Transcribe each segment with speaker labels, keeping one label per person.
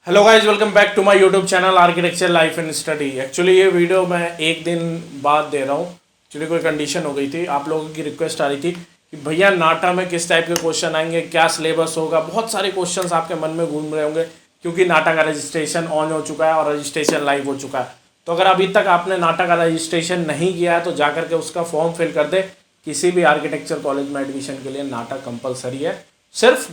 Speaker 1: Hello guys, welcome back to my YouTube channel architecture life and study. Actually ये video मैं एक दिन बाद दे रहा हूँ। एक्चुअली कोई कंडीशन हो गई थी, आप लोगों की रिक्वेस्ट आ रही थी कि भैया नाटा में किस टाइप के क्वेश्चन आएंगे, क्या सिलेबस होगा। बहुत सारे क्वेश्चंस आपके मन में घूम रहे होंगे क्योंकि नाटा का रजिस्ट्रेशन ऑन हो चुका है और रजिस्ट्रेशन लाइव हो चुका है। तो अगर अभी तक आपने नाटा का रजिस्ट्रेशन नहीं किया है तो जा करके उसका फॉर्म फिल कर दे। किसी भी आर्किटेक्चर कॉलेज में एडमिशन के लिए नाटा कंपलसरी है, सिर्फ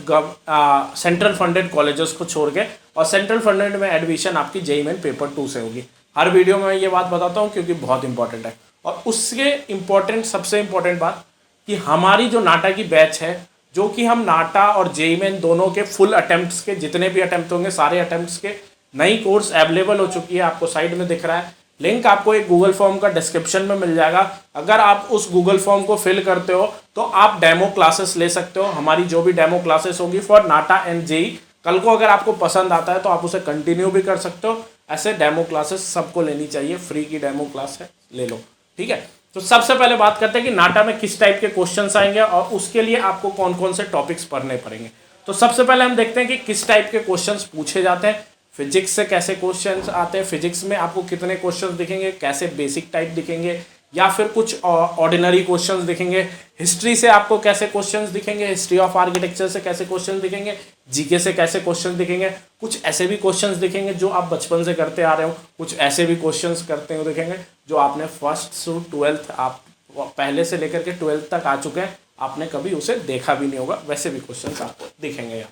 Speaker 1: सेंट्रल फंडेड कॉलेजेस को छोड़ के। और सेंट्रल फंडेड में एडमिशन आपकी जेईई मेन पेपर 2 से होगी। हर वीडियो में ये बात बताता हूँ क्योंकि बहुत इंपॉर्टेंट है। और उससे इम्पॉर्टेंट, सबसे इम्पॉर्टेंट बात कि हमारी जो नाटा की बैच है, जो कि हम नाटा और जेईई मेन दोनों के फुल अटेम्प्ट्स के जितने भी अटेम्प्ट होंगे, सारे अटेम्प्ट्स के नई कोर्स अवेलेबल हो चुकी है। आपको साइड में दिख रहा है लिंक, आपको एक गूगल फॉर्म का डिस्क्रिप्शन में मिल जाएगा। अगर आप उस गूगल फॉर्म को फिल करते हो तो आप डेमो क्लासेस ले सकते हो। हमारी जो भी डेमो क्लासेस होगी फॉर नाटा एंड जेईई, कल को अगर आपको पसंद आता है तो आप उसे कंटिन्यू भी कर सकते हो। ऐसे डेमो क्लासेस सबको लेनी चाहिए, फ्री की डेमो क्लास है, ले लो। ठीक है, तो सबसे पहले बात करते हैं कि नाटा में किस टाइप के क्वेश्चंस आएंगे और उसके लिए आपको कौन कौन से टॉपिक्स पढ़ने पड़ेंगे। तो सबसे पहले हम देखते हैं कि किस टाइप के क्वेश्चंस पूछे जाते हैं। फिजिक्स से कैसे क्वेश्चंस आते हैं, फिजिक्स में आपको कितने क्वेश्चंस दिखेंगे, कैसे बेसिक टाइप दिखेंगे या फिर कुछ ऑर्डिनरी क्वेश्चंस दिखेंगे। हिस्ट्री से आपको कैसे क्वेश्चंस दिखेंगे, हिस्ट्री ऑफ आर्किटेक्चर से कैसे क्वेश्चंस दिखेंगे, जीके से कैसे क्वेश्चंस दिखेंगे। कुछ ऐसे भी क्वेश्चंस दिखेंगे जो आप बचपन से करते आ रहे हो, कुछ ऐसे भी क्वेश्चंस करते हुए दिखेंगे जो आपने फर्स्ट से 12th, आप पहले से लेकर के 12th तक आ चुके हैं, आपने कभी उसे देखा भी नहीं होगा। वैसे भी क्वेश्चंस आपको दिखेंगे यहाँ।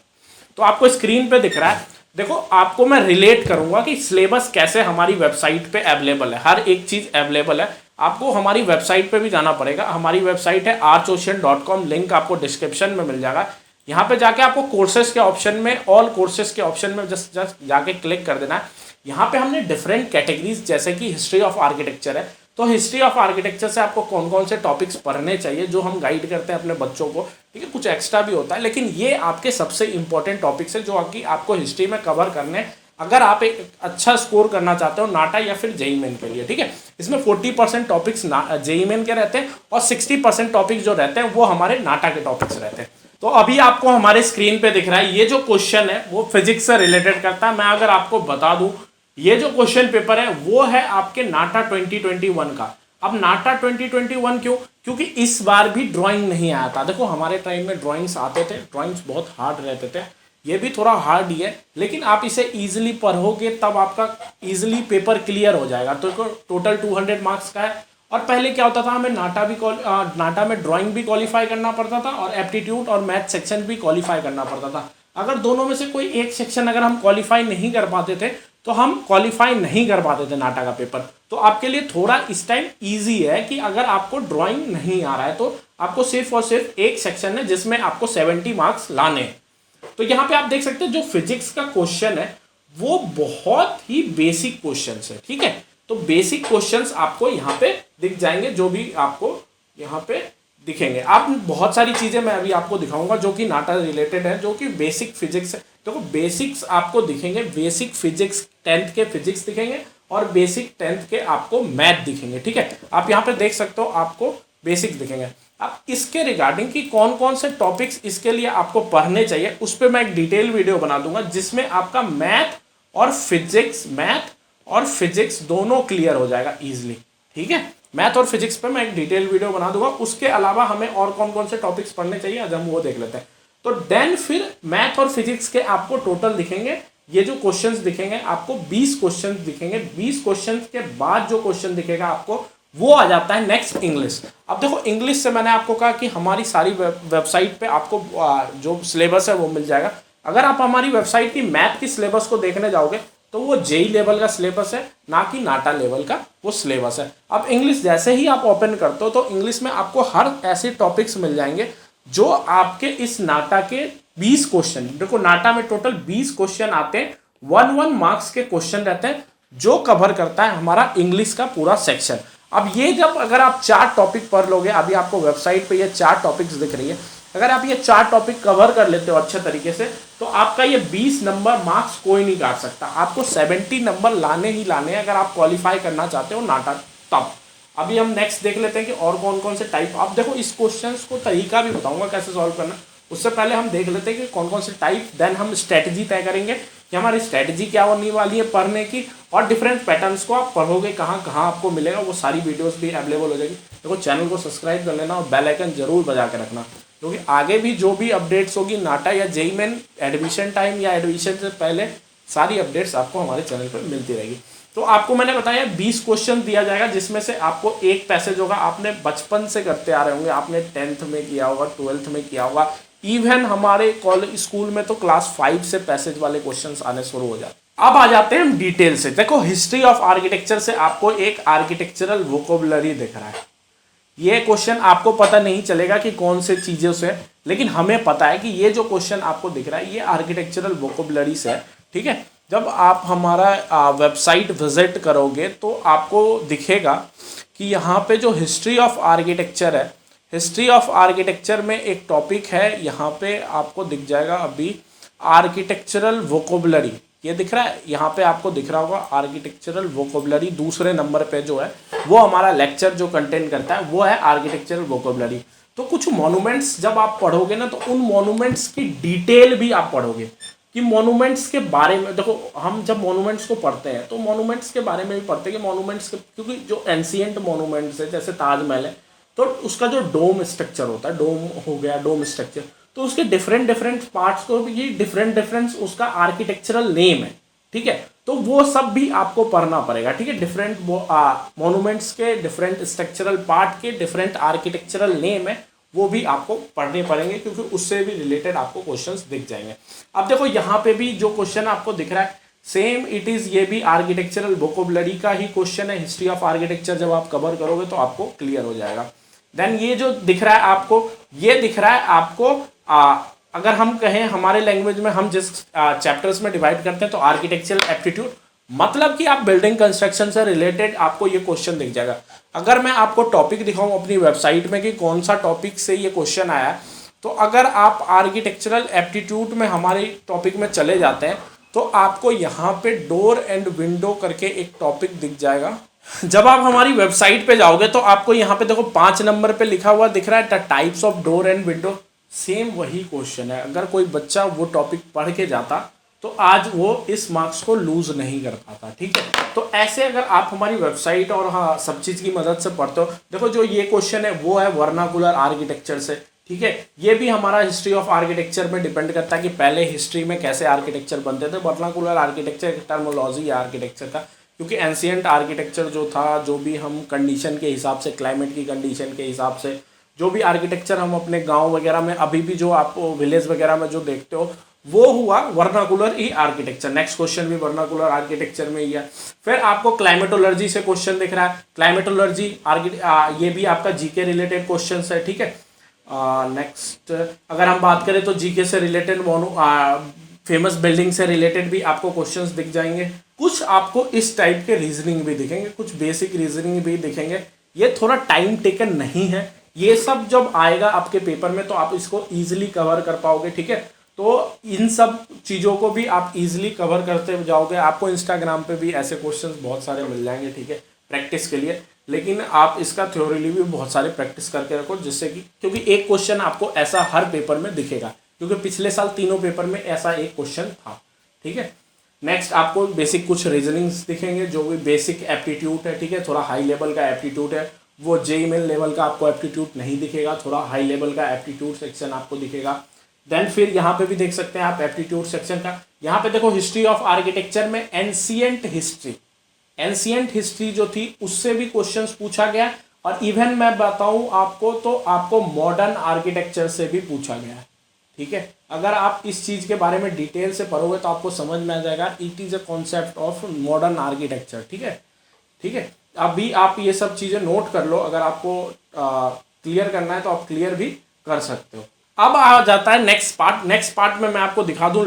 Speaker 1: तो आपको स्क्रीन पे दिख रहा है, देखो आपको मैं रिलेट करूंगा कि सिलेबस कैसे हमारी वेबसाइट पे अवेलेबल है। हर एक चीज अवेलेबल है, आपको हमारी वेबसाइट पे भी जाना पड़ेगा। हमारी वेबसाइट है archocean.com, लिंक आपको डिस्क्रिप्शन में मिल जाएगा। यहाँ पे जाके आपको कोर्सेज के ऑप्शन में, ऑल कोर्सेज के ऑप्शन में जस्ट जाके क्लिक कर देना है। यहाँ पे हमने डिफरेंट कैटेगरीज, जैसे कि हिस्ट्री ऑफ आर्किटेक्चर है, तो हिस्ट्री ऑफ आर्किटेक्चर से आपको कौन कौन से टॉपिक्स पढ़ने चाहिए जो हम गाइड करते हैं अपने बच्चों को। ठीक है, कुछ एक्स्ट्रा भी होता है, लेकिन ये आपके सबसे इंपॉर्टेंट टॉपिक्स है जो कि आपको हिस्ट्री में कवर करने हैं अगर आप एक अच्छा स्कोर करना चाहते हो नाटा या फिर जेईई मेन के लिए। ठीक है, इसमें 40% टॉपिक्स जेईई मेन के रहते हैं और 60% टॉपिक्स जो रहते हैं वो हमारे नाटा के टॉपिक्स रहते हैं। तो अभी आपको हमारे स्क्रीन पे दिख रहा है, ये जो क्वेश्चन है वो फिजिक्स से रिलेटेड करता है। मैं अगर आपको बता दूं, ये जो क्वेश्चन पेपर है वो है आपके नाटा 2021 का। अब नाटा 2021 क्यों? क्योंकि इस बार भी ड्राइंग नहीं आया था। देखो हमारे टाइम में ड्राइंग्स आते थे, ड्राइंग्स बहुत हार्ड रहते थे, ये भी थोड़ा हार्ड ही है, लेकिन आप इसे इजीली पढ़ोगे तब आपका इजीली पेपर क्लियर हो जाएगा। तो टोटल 200 मार्क्स का है। और पहले क्या होता था, हमें नाटा में ड्राइंग भी क्वालिफाई करना पड़ता था और एप्टीट्यूड और मैथ सेक्शन भी क्वालिफाई करना पड़ता था। अगर दोनों में से कोई एक सेक्शन अगर हम क्वालिफाई नहीं कर पाते थे तो हम क्वालिफाई नहीं कर पाते थे नाटा का पेपर। तो आपके लिए थोड़ा इस टाइम इजी है कि अगर आपको ड्राइंग नहीं आ रहा है तो आपको सिर्फ और सिर्फ एक सेक्शन है जिसमें आपको 70 मार्क्स लाने हैं। तो यहाँ पे आप देख सकते हैं जो फिजिक्स का क्वेश्चन है वो बहुत ही बेसिक क्वेश्चन है। ठीक है, तो बेसिक क्वेश्चंस आपको यहाँ पे दिख जाएंगे, जो भी आपको यहाँ पे दिखेंगे। आप बहुत सारी चीजें मैं अभी आपको दिखाऊंगा जो कि नाटा रिलेटेड है, जो कि बेसिक फिजिक्स है। देखो बेसिक्स आपको दिखेंगे, बेसिक फिजिक्स 10th के फिजिक्स दिखेंगे और बेसिक 10th के आपको मैथ दिखेंगे। ठीक है, आप यहाँ पे देख सकते हो आपको बेसिक्स दिखेंगे। अब इसके रिगार्डिंग कि कौन कौन से टॉपिक्स इसके लिए आपको पढ़ने चाहिए उस पर मैं एक डिटेल वीडियो बना दूंगा जिसमें आपका मैथ और फिजिक्स दोनों क्लियर हो जाएगा इजिली। ठीक है, मैथ और फिजिक्स पे मैं एक डिटेल वीडियो बना दूंगा। उसके अलावा हमें और कौन कौन से टॉपिक्स पढ़ने चाहिए आज हम वो देख लेते हैं। तो देन फिर मैथ और फिजिक्स के आपको टोटल दिखेंगे, ये जो क्वेश्चंस दिखेंगे आपको 20 क्वेश्चंस दिखेंगे। 20 क्वेश्चंस के बाद जो क्वेश्चन दिखेगा आपको वो आ जाता है नेक्स्ट इंग्लिश। अब देखो इंग्लिश से मैंने आपको कहा कि हमारी सारी वेबसाइट पे आपको जो सिलेबस है वो मिल जाएगा। अगर आप हमारी वेबसाइट की मैथ की सिलेबस को देखने जाओगे तो वो जेईई लेवल का सिलेबस है, ना कि नाटा लेवल का वो सिलेबस है। अब इंग्लिश जैसे ही आप ओपन करते हो तो इंग्लिश में आपको हर ऐसे टॉपिक्स मिल जाएंगे जो आपके इस नाटा के 20 क्वेश्चन, देखो नाटा में टोटल 20 क्वेश्चन आते हैं, 1 मार्क्स के क्वेश्चन रहते हैं जो कवर करता है हमारा इंग्लिश का पूरा सेक्शन। अब ये जब अगर आप 4 टॉपिक पढ़ लोगे, अभी आपको वेबसाइट पे ये 4 टॉपिक्स दिख रही है, अगर आप ये 4 टॉपिक कवर कर लेते हो अच्छे तरीके से तो आपका ये 20 नंबर मार्क्स कोई नहीं काट सकता। आपको 70 नंबर लाने ही लाने अगर आप क्वालिफाई करना चाहते हो नाटा तब। अभी हम नेक्स्ट देख लेते हैं कि और कौन कौन से टाइप। आप देखो इस क्वेश्चन को तरीका भी बताऊंगा कैसे सॉल्व करना, उससे पहले हम देख लेते हैं कि कौन कौन से टाइप, देन हम स्ट्रेटजी तय करेंगे कि हमारी स्ट्रैटेजी क्या होने वाली है पढ़ने की, और डिफरेंट पैटर्न्स को आप पढ़ोगे कहाँ कहाँ आपको मिलेगा, वो सारी वीडियोस भी अवेलेबल हो जाएगी। देखो चैनल को सब्सक्राइब कर लेना और बेल आइकन जरूर बजा के रखना, क्योंकि आगे भी जो भी अपडेट्स होगी नाटा या जेईई मेन एडमिशन टाइम या एडमिशन से पहले सारी अपडेट्स आपको हमारे चैनल पर मिलती रहेगी। तो आपको मैंने बताया 20 क्वेश्चन दिया जाएगा, जिसमें से आपको एक पैसेज होगा, आपने बचपन से करते आ रहे होंगे, आपने 10th में किया होगा, 12th में किया होगा, इवन हमारे कॉलेज स्कूल में तो क्लास 5 से पैसेज वाले क्वेश्चंस आने शुरू हो जाते हैं। अब आ जाते हैं हम डिटेल से। देखो हिस्ट्री ऑफ आर्किटेक्चर से आपको एक आर्किटेक्चरल वोकेबुलरी दिख रहा है। ये क्वेश्चन आपको पता नहीं चलेगा कि कौन से चीज़ों से, लेकिन हमें पता है कि ये जो क्वेश्चन आपको दिख रहा है ये आर्किटेक्चरल वोकेबुलरी से है। ठीक है, जब आप हमारा वेबसाइट विजिट करोगे तो आपको दिखेगा कि यहाँ पे जो हिस्ट्री ऑफ आर्किटेक्चर है, हिस्ट्री ऑफ आर्किटेक्चर में एक टॉपिक है, यहाँ पे आपको दिख जाएगा अभी आर्किटेक्चरल वोकेबुलरी, ये दिख रहा है, यहाँ पे आपको दिख रहा होगा आर्किटेक्चरल वोकेबुलरी। दूसरे नंबर पे जो है वो हमारा लेक्चर जो कंटेंट करता है वो है आर्किटेक्चरल वोकेबुलरी। तो कुछ मॉन्यूमेंट्स जब आप पढ़ोगे ना, तो उन मॉन्यूमेंट्स की डिटेल भी आप पढ़ोगे कि मॉन्यूमेंट्स के बारे में। देखो हम जब मॉन्यूमेंट्स को पढ़ते हैं तो मॉन्यूमेंट्स के बारे में भी पढ़ते हैं कि मॉन्यूमेंट्स के, क्योंकि जो एंशिएंट मॉन्यूमेंट्स है जैसे ताजमहल है, तो उसका जो डोम स्ट्रक्चर होता है, डोम हो गया डोम स्ट्रक्चर, तो उसके डिफरेंट डिफरेंट पार्ट्स को भी डिफरेंट डिफरेंट उसका आर्किटेक्चरल नेम है। ठीक है, तो वो सब भी आपको पढ़ना पड़ेगा। ठीक है, डिफरेंट मॉन्यूमेंट्स के डिफरेंट स्ट्रक्चरल पार्ट के डिफरेंट आर्किटेक्चरल नेम है, वो भी आपको पढ़ने पड़ेंगे, क्योंकि उससे भी रिलेटेड आपको क्वेश्चंस दिख जाएंगे। अब देखो यहाँ पे भी जो क्वेश्चन आपको दिख रहा है सेम इट इज, ये भी आर्किटेक्चरल वोकेबुलरी का ही क्वेश्चन है। हिस्ट्री ऑफ आर्किटेक्चर जब आप कवर करोगे तो आपको क्लियर हो जाएगा। देन ये जो दिख रहा है आपको, ये दिख रहा है आपको अगर हम कहें हमारे लैंग्वेज में, हम जिस चैप्टर्स में डिवाइड करते हैं, तो आर्किटेक्चरल एप्टीट्यूड, मतलब कि आप बिल्डिंग कंस्ट्रक्शन से रिलेटेड आपको ये क्वेश्चन दिख जाएगा। अगर मैं आपको टॉपिक दिखाऊं अपनी वेबसाइट में कि कौन सा टॉपिक से ये क्वेश्चन आया, तो अगर आप आर्किटेक्चरल एप्टीट्यूड में हमारे टॉपिक में चले जाते हैं तो आपको यहाँ पे डोर एंड विंडो करके एक टॉपिक दिख जाएगा। जब आप हमारी वेबसाइट पे जाओगे तो आपको यहाँ पे देखो 5 नंबर पे लिखा हुआ दिख रहा है the types of door and window. Same वही क्वेश्चन है। अगर कोई बच्चा वो टॉपिक पढ़ के जाता तो आज वो इस मार्क्स को लूज नहीं कर पाता। ठीक है, तो ऐसे अगर आप हमारी वेबसाइट और हाँ सब चीज़ की मदद से पढ़ते हो, देखो जो ये क्वेश्चन है वो है वर्नाकुलर आर्किटेक्चर से। ठीक है, ये भी हमारा हिस्ट्री ऑफ आर्किटेक्चर में डिपेंड करता है कि पहले हिस्ट्री में कैसे आर्किटेक्चर बनते थे। वर्नाकुलर आर्किटेक्चर एक टर्मोलॉजी है आर्किटेक्चर का, क्योंकि एंशिएंट आर्किटेक्चर जो था, जो भी हम कंडीशन के हिसाब से, क्लाइमेट की कंडीशन के हिसाब से जो भी आर्किटेक्चर हम अपने गांव वगैरह में अभी भी जो आप विलेज वगैरह में जो देखते हो, वो हुआ वर्नाकुलर ही आर्किटेक्चर। नेक्स्ट क्वेश्चन भी वर्नाकुलर आर्किटेक्चर में ही है। फिर आपको क्लाइमेटोलॉजी से क्वेश्चन दिख रहा है, क्लाइमेटोलॉजी ये भी आपका जीके रिलेटेड क्वेश्चन है। ठीक है, नेक्स्ट अगर हम बात करें तो जीके से रिलेटेड फेमस बिल्डिंग से रिलेटेड भी आपको क्वेश्चंस दिख जाएंगे। कुछ आपको इस टाइप के रीजनिंग भी दिखेंगे, कुछ बेसिक रीजनिंग भी दिखेंगे। ये थोड़ा टाइम टेकन नहीं है, ये सब जब आएगा आपके पेपर में तो आप इसको इजीली कवर कर पाओगे। ठीक है, तो इन सब चीज़ों को भी आप इजीली कवर करते जाओगे। आपको इंस्टाग्राम पे भी ऐसे क्वेश्चंस बहुत सारे मिल जाएंगे। ठीक है, प्रैक्टिस के लिए, लेकिन आप इसका थ्योरीली भी बहुत सारे प्रैक्टिस करके रखो, जिससे कि क्योंकि एक क्वेश्चन आपको ऐसा हर पेपर में दिखेगा, क्योंकि पिछले साल तीनों पेपर में ऐसा एक क्वेश्चन था। ठीक है, नेक्स्ट आपको बेसिक कुछ रीजनिंग्स दिखेंगे, जो भी बेसिक एप्टीट्यूड है। ठीक है, थोड़ा हाई लेवल का एप्टीट्यूड है, वो जेईई मेन लेवल का आपको एप्टीट्यूड नहीं दिखेगा, थोड़ा हाई लेवल का एप्टीट्यूड सेक्शन आपको दिखेगा। देन फिर यहाँ पे भी देख सकते हैं आप एप्टीट्यूड सेक्शन का। यहाँ पे देखो हिस्ट्री ऑफ आर्किटेक्चर में एंशिएंट हिस्ट्री जो थी उससे भी क्वेश्चंस पूछा गया, और इवन मैं बताऊं आपको तो आपको मॉडर्न आर्किटेक्चर से भी पूछा गया है। ठीक है, अगर आप इस चीज़ के बारे में डिटेल से पढ़ोगे तो आपको समझ में आ जाएगा it is a concept of modern architecture. ठीक है, ठीक है, अभी आप ये सब चीज़ें नोट कर लो, अगर आपको क्लियर करना है तो आप क्लियर भी कर सकते हो। अब आ जाता है नेक्स्ट पार्ट में मैं आपको दिखा दूं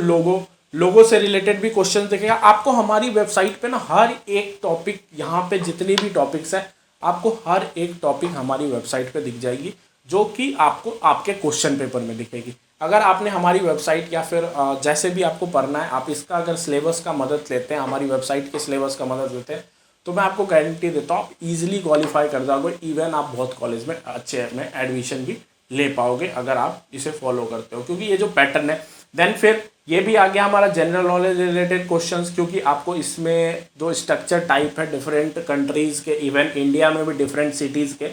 Speaker 1: लोगो से रिलेटेड भी क्वेश्चन दिखेगा आपको। हमारी वेबसाइट पे ना हर एक टॉपिक, यहाँ पे जितनी भी टॉपिक्स है आपको हर एक टॉपिक हमारी वेबसाइट पे दिख जाएगी, जो कि आपको आपके क्वेश्चन पेपर में दिखेगी। अगर आपने हमारी वेबसाइट या फिर जैसे भी आपको पढ़ना है, आप इसका अगर सिलेबस का मदद लेते हैं, हमारी वेबसाइट के सिलेबस का मदद लेते हैं, तो मैं आपको गारंटी देता हूँ आप इजीली क्वालिफाई कर जाओगे। इवन आप बहुत कॉलेज में अच्छे में एडमिशन भी ले पाओगे अगर आप इसे फॉलो करते हो, क्योंकि ये जो पैटर्न है। देन फिर ये भी आ गया हमारा जनरल नॉलेज रिलेटेड क्वेश्चंस, क्योंकि आपको इसमें दो स्ट्रक्चर टाइप है डिफरेंट कंट्रीज के, इवन इंडिया में भी डिफरेंट सिटीज के,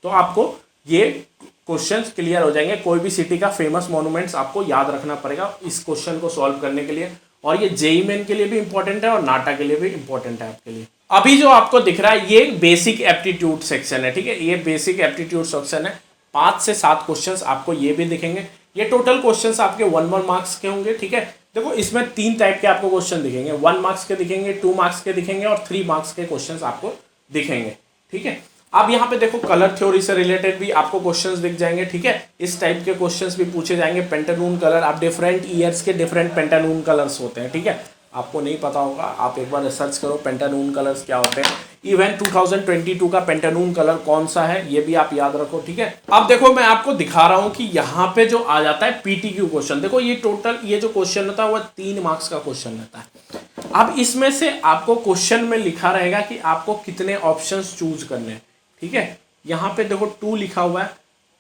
Speaker 1: तो आपको ये क्वेश्चंस क्लियर हो जाएंगे। कोई भी सिटी का फेमस मॉन्यूमेंट्स आपको याद रखना पड़ेगा इस क्वेश्चन को सॉल्व करने के लिए, और ये जेईई मेन के लिए भी इंपॉर्टेंट है और नाटा के लिए भी इंपॉर्टेंट है आपके लिए। अभी जो आपको दिख रहा है ये बेसिक एप्टीट्यूड सेक्शन है, ठीक है, ये बेसिक एप्टीट्यूड सेक्शन है। 5 से 7 क्वेश्चंस आपको ये भी दिखेंगे। ये टोटल क्वेश्चंस आपके 1 मार्क्स के होंगे, ठीक है। देखो इसमें 3 टाइप के आपको क्वेश्चन दिखेंगे, 1 मार्क्स के दिखेंगे, 2 मार्क्स के दिखेंगे और 3 मार्क्स के क्वेश्चंस आपको दिखेंगे, ठीक है। अब यहाँ पे देखो कलर थ्योरी से रिलेटेड भी आपको क्वेश्चंस दिख जाएंगे, ठीक है। इस टाइप के क्वेश्चंस भी पूछे जाएंगे। पेंटानून कलर, आप डिफरेंट ईयर्स के डिफरेंट पेंटानून कलर्स होते हैं, ठीक है। आपको नहीं पता होगा, आप एक बार रिसर्च करो पेंटानून कलर्स क्या होते हैं। इवन 2022 का पेंटानून कलर कौन सा है ये भी आप याद रखो, ठीक है। अब देखो मैं आपको दिखा रहा हूं कि यहाँ पे जो आ जाता है पीटीक्यू क्वेश्चन, देखो ये टोटल ये जो क्वेश्चन रहता है वह 3 मार्क्स का क्वेश्चन रहता है। अब इसमें से आपको क्वेश्चन में लिखा रहेगा कि आपको कितने ऑप्शन चूज करने हैं, ठीक है। यहाँ पे देखो 2 लिखा हुआ है।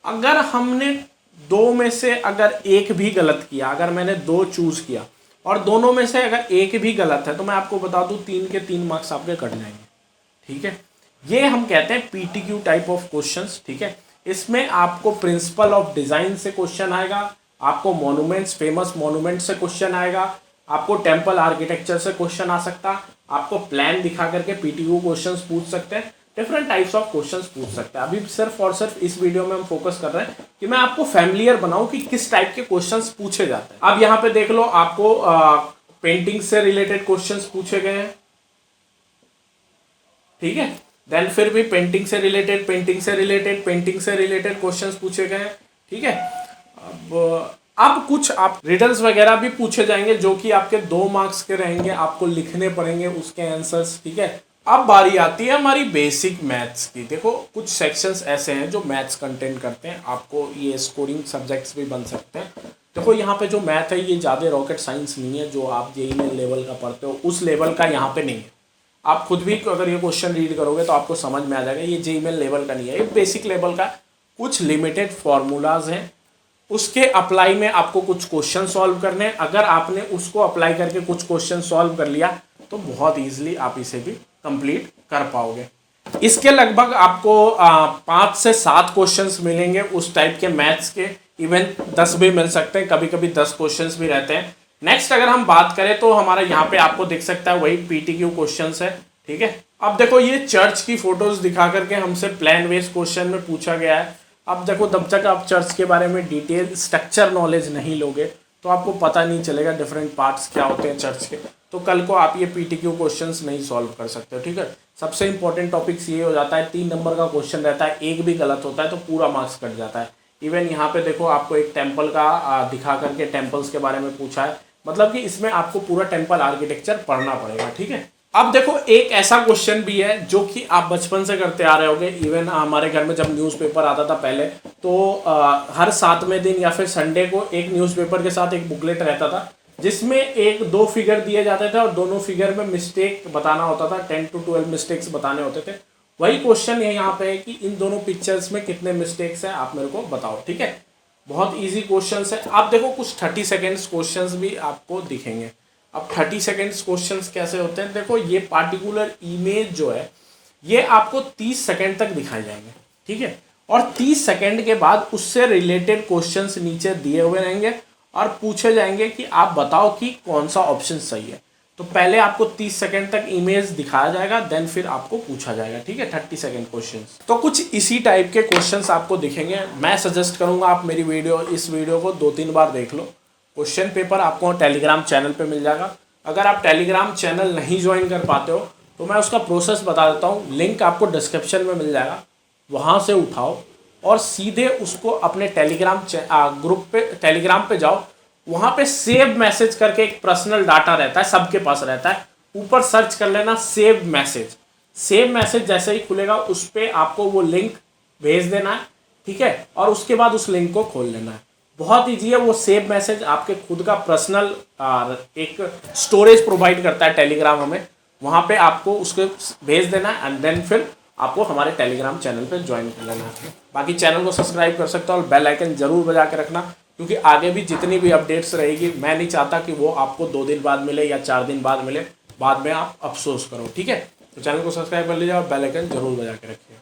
Speaker 1: अगर हमने 2 में से अगर एक भी गलत किया, अगर मैंने 2 चूज किया और दोनों में से अगर एक भी गलत है, तो मैं आपको बता दूं 3 के 3 मार्क्स आपके कट जाएंगे, ठीक है। ये हम कहते हैं पीटीक्यू टाइप ऑफ क्वेश्चंस, ठीक है। इसमें आपको प्रिंसिपल ऑफ डिजाइन से क्वेश्चन आएगा, आपको मॉन्यूमेंट्स, फेमस मॉन्यूमेंट से क्वेश्चन आएगा, आपको टेम्पल आर्किटेक्चर से क्वेश्चन आ सकता है, आपको प्लान दिखा करके पीटीक्यू क्वेश्चंस पूछ सकते हैं, डिफरेंट टाइप्स ऑफ क्वेश्चंस पूछ सकते हैं। अभी सिर्फ और सिर्फ इस वीडियो में हम फोकस कर रहे हैं कि मैं आपको फैमिलियर बनाऊं कि किस टाइप के क्वेश्चंस पूछे जाते हैं। अब यहाँ पे देख लो आपको पेंटिंग से रिलेटेड क्वेश्चंस पूछे गए हैं, ठीक है। देन फिर भी पेंटिंग से रिलेटेड क्वेश्चंस पूछे गए हैं, ठीक है। अब कुछ आप रिडल्स वगैरह भी पूछे जाएंगे जो कि आपके 2 मार्क्स के रहेंगे, आपको लिखने पड़ेंगे उसके आंसर्स, ठीक है। अब बारी आती है हमारी बेसिक मैथ्स की। देखो कुछ सेक्शंस ऐसे हैं जो मैथ्स कंटेंट करते हैं, आपको ये स्कोरिंग सब्जेक्ट्स भी बन सकते हैं। देखो यहाँ पे जो मैथ है ये ज़्यादा रॉकेट साइंस नहीं है, जो आप जेईई मेन लेवल का पढ़ते हो उस लेवल का यहाँ पे नहीं है। आप खुद भी अगर ये क्वेश्चन रीड करोगे तो आपको समझ में आ जाएगा ये जेईई मेन लेवल का नहीं है, ये बेसिक लेवल का। कुछ लिमिटेड फॉर्मूलाज हैं, उसके अप्लाई में आपको कुछ क्वेश्चन सॉल्व करने हैं। अगर आपने उसको अप्लाई करके कुछ क्वेश्चन सॉल्व कर लिया तो बहुत ईजिली आप इसे भी कंप्लीट कर पाओगे। इसके लगभग आपको 5 से 7 क्वेश्चंस मिलेंगे उस टाइप के मैथ्स के, इवन 10 भी मिल सकते हैं, कभी कभी 10 क्वेश्चंस भी रहते हैं। नेक्स्ट अगर हम बात करें तो हमारा यहाँ पे आपको दिख सकता है वही पीटीक्यू क्वेश्चंस है, ठीक है। अब देखो ये चर्च की फोटोज दिखा करके हमसे प्लान बेस्ड क्वेश्चन में पूछा गया है। अब देखो तब तक आप चर्च के बारे में डिटेल स्ट्रक्चर नॉलेज नहीं लोगे तो आपको पता नहीं चलेगा डिफरेंट पार्ट्स क्या होते हैं चर्च के, तो कल को आप ये पीटीक्यू क्वेश्चंस नहीं सॉल्व कर सकते हो, ठीक है। सबसे इंपॉर्टेंट टॉपिक्स ये हो जाता है, 3 नंबर का क्वेश्चन रहता है, एक भी गलत होता है तो पूरा मार्क्स कट जाता है। इवन यहाँ पे देखो आपको एक टेम्पल का दिखा करके टेम्पल्स के बारे में पूछा है, मतलब कि इसमें आपको पूरा टेम्पल आर्किटेक्चर पढ़ना पड़ेगा, ठीक है। अब देखो एक ऐसा क्वेश्चन भी है जो कि आप बचपन से करते आ रहे होगे। इवन हमारे घर में जब न्यूज़पेपर आता था पहले तो हर 7वें दिन या फिर संडे को एक न्यूज़पेपर के साथ एक बुकलेट रहता था जिसमें 1-2 फिगर दिए जाते थे और दोनों फिगर में मिस्टेक बताना होता था, 10 to 12 मिस्टेक्स बताने होते थे। वही क्वेश्चन यहाँ पे है कि इन दोनों पिक्चर्स में कितने मिस्टेक्स हैं आप मेरे को बताओ, ठीक है। बहुत ईजी क्वेश्चन है। आप देखो कुछ 30 सेकेंड्स क्वेश्चन भी आपको दिखेंगे। अब 30 सेकेंड्स क्वेश्चंस कैसे होते हैं, देखो ये पार्टिकुलर इमेज जो है ये आपको 30 सेकेंड तक दिखाए जाएंगे, ठीक है। और 30 सेकेंड के बाद उससे रिलेटेड क्वेश्चंस नीचे दिए हुए रहेंगे और पूछे जाएंगे कि आप बताओ कि कौन सा ऑप्शन सही है। तो पहले आपको 30 सेकेंड तक इमेज दिखाया जाएगा, देन फिर आपको पूछा जाएगा, ठीक है। 30 सेकेंड क्वेश्चंस, तो कुछ इसी टाइप के क्वेश्चंस आपको दिखेंगे। मैं सजेस्ट करूंगा आप मेरी इस वीडियो को 2-3 बार देख लो। क्वेश्चन पेपर आपको टेलीग्राम चैनल पे मिल जाएगा। अगर आप टेलीग्राम चैनल नहीं ज्वाइन कर पाते हो तो मैं उसका प्रोसेस बता देता हूँ, लिंक आपको डिस्क्रिप्शन में मिल जाएगा, वहाँ से उठाओ और सीधे उसको अपने टेलीग्राम ग्रुप पे टेलीग्राम पे जाओ। वहाँ पे सेव मैसेज करके एक पर्सनल डाटा रहता है, सबके पास रहता है, ऊपर सर्च कर लेना सेव मैसेज। सेव मैसेज जैसे ही खुलेगा उस पर आपको वो लिंक भेज देना है, ठीक है। और उसके बाद उस लिंक को खोल लेना है। बहुत ईजी है। वो सेव मैसेज आपके खुद का पर्सनल एक स्टोरेज प्रोवाइड करता है टेलीग्राम हमें, वहाँ पे आपको उसको भेज देना है एंड देन फिर आपको हमारे टेलीग्राम चैनल पे ज्वाइन कर लेना है। बाकी चैनल को सब्सक्राइब कर सकते हो और बेल आइकन जरूर बजा के रखना क्योंकि आगे भी जितनी भी अपडेट्स रहेगी मैं नहीं चाहता कि वो आपको 2 दिन बाद मिले या 4 दिन बाद मिले, बाद में आप अफसोस करो। ठीक है, तो चैनल को सब्सक्राइब कर लीजिए और बेल आइकन जरूर बजा के रखिए।